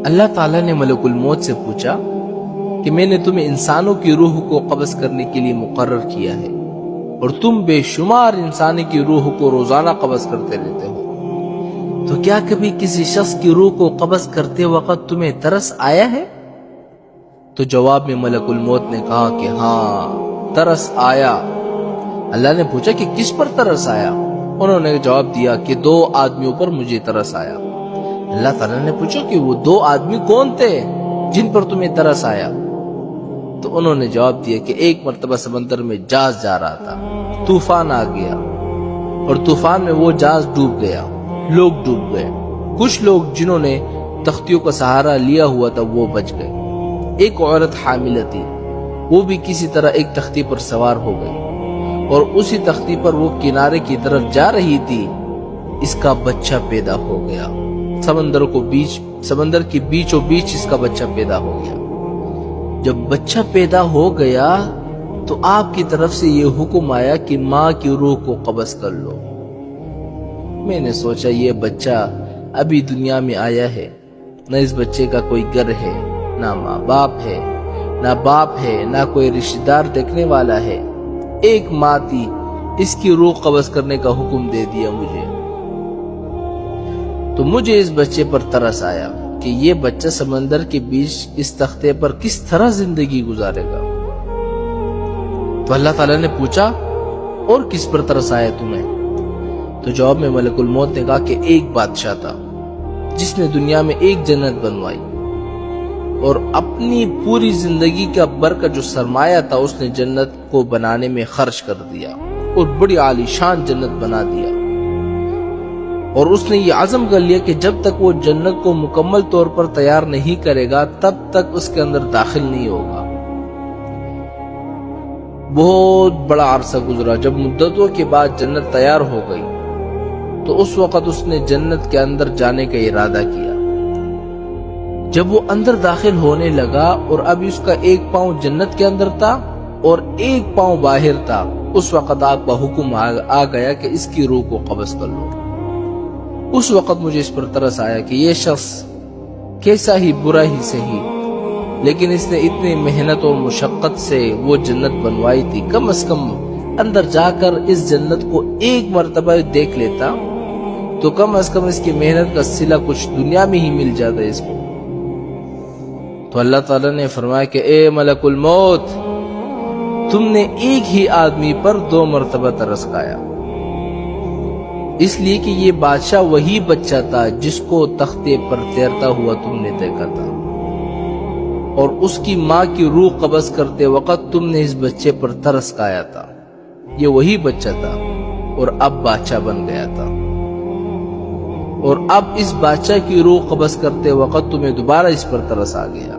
اللہ تعالیٰ نے ملک الموت سے پوچھا کہ میں نے تمہیں انسانوں کی روح کو قبض کرنے کے لیے مقرر کیا ہے اور تم بے شمار انسانی کی روح کو روزانہ قبض کرتے رہتے ہو، تو کیا کبھی کسی شخص کی روح کو قبض کرتے وقت تمہیں ترس آیا ہے؟ تو جواب میں ملک الموت نے کہا کہ ہاں، ترس آیا۔ اللہ نے پوچھا کہ کس پر ترس آیا؟ انہوں نے جواب دیا کہ 2 آدمیوں پر مجھے ترس آیا۔ اللہ تعالیٰ نے پوچھا کہ وہ 2 آدمی کون تھے جن پر تمہیں ترس آیا؟ تو انہوں نے جواب دیا کہ ایک مرتبہ سمندر میں جہاز جا رہا تھا، طوفان آ گیا اور طوفان میں وہ جہاز ڈوب گیا، لوگ ڈوب گئے، کچھ لوگ جنہوں نے تختیوں کا سہارا لیا ہوا تھا وہ بچ گئے۔ ایک عورت حاملہ تھی، وہ بھی کسی طرح ایک تختی پر سوار ہو گئی اور اسی تختی پر وہ کنارے کی طرف جا رہی تھی، اس کا بچہ پیدا ہو گیا۔ سمندر کے بیچوں بیچ اس کا بچہ پیدا ہو گیا۔ جب بچہ پیدا ہو گیا تو آپ کی طرف سے یہ حکم آیا کہ ماں کی روح کو قبض کر لو۔ میں نے سوچا یہ بچہ ابھی دنیا میں آیا ہے، نہ اس بچے کا کوئی گھر ہے، نہ ماں باپ ہے، نہ باپ ہے، نہ کوئی رشتہ دار دیکھنے والا ہے۔ ایک ماں تھی، اس کی روح قبض کرنے کا حکم دے دیا مجھے۔ تو مجھے اس بچے پر ترس آیا کہ یہ بچہ سمندر کے بیچ اس تختے پر کس طرح زندگی گزارے گا۔ تو اللہ تعالیٰ نے پوچھا اور کس پر ترس آیا تمہیں؟ تو جواب میں ملک الموت نے کہا کہ ایک بادشاہ تھا جس نے دنیا میں ایک جنت بنوائی اور اپنی پوری زندگی کا بھر کا جو سرمایہ تھا اس نے جنت کو بنانے میں خرچ کر دیا اور بڑی عالی شان جنت بنا دیا، اور اس نے یہ عزم کر لیا کہ جب تک وہ جنت کو مکمل طور پر تیار نہیں کرے گا تب تک اس کے اندر داخل نہیں ہوگا۔ بہت بڑا عرصہ گزرا، جب مدتوں کے بعد جنت تیار ہو گئی تو اس وقت اس نے جنت کے اندر جانے کا ارادہ کیا۔ جب وہ اندر داخل ہونے لگا اور اب اس کا ایک پاؤں جنت کے اندر تھا اور ایک پاؤں باہر تھا، اس وقت آپ کا حکم آ گیا کہ اس کی روح کو قبض کر لو۔ اس وقت مجھے اس پر ترس آیا کہ یہ شخص کیسا ہی برا ہی صحیح، لیکن اس نے اتنی محنت اور مشقت سے وہ جنت بنوائی تھی، کم از کم اندر جا کر اس جنت کو ایک مرتبہ دیکھ لیتا تو کم از کم اس کی محنت کا صلہ کچھ دنیا میں ہی مل جاتا اس کو۔ تو اللہ تعالیٰ نے فرمایا کہ اے ملک الموت، تم نے ایک ہی آدمی پر 2 مرتبہ ترس کھایا، اس لیے کہ یہ بادشاہ وہی بچہ تھا جس کو تختے پر تیرتا ہوا تم نے دیکھا تھا، اور اس کی ماں کی روح قبض کرتے وقت تم نے اس بچے پر ترس کھایا تھا۔ یہ وہی بچہ تھا اور اب بادشاہ بن گیا تھا، اور اب اس بادشاہ کی روح قبض کرتے وقت تمہیں دوبارہ اس پر ترس آ گیا۔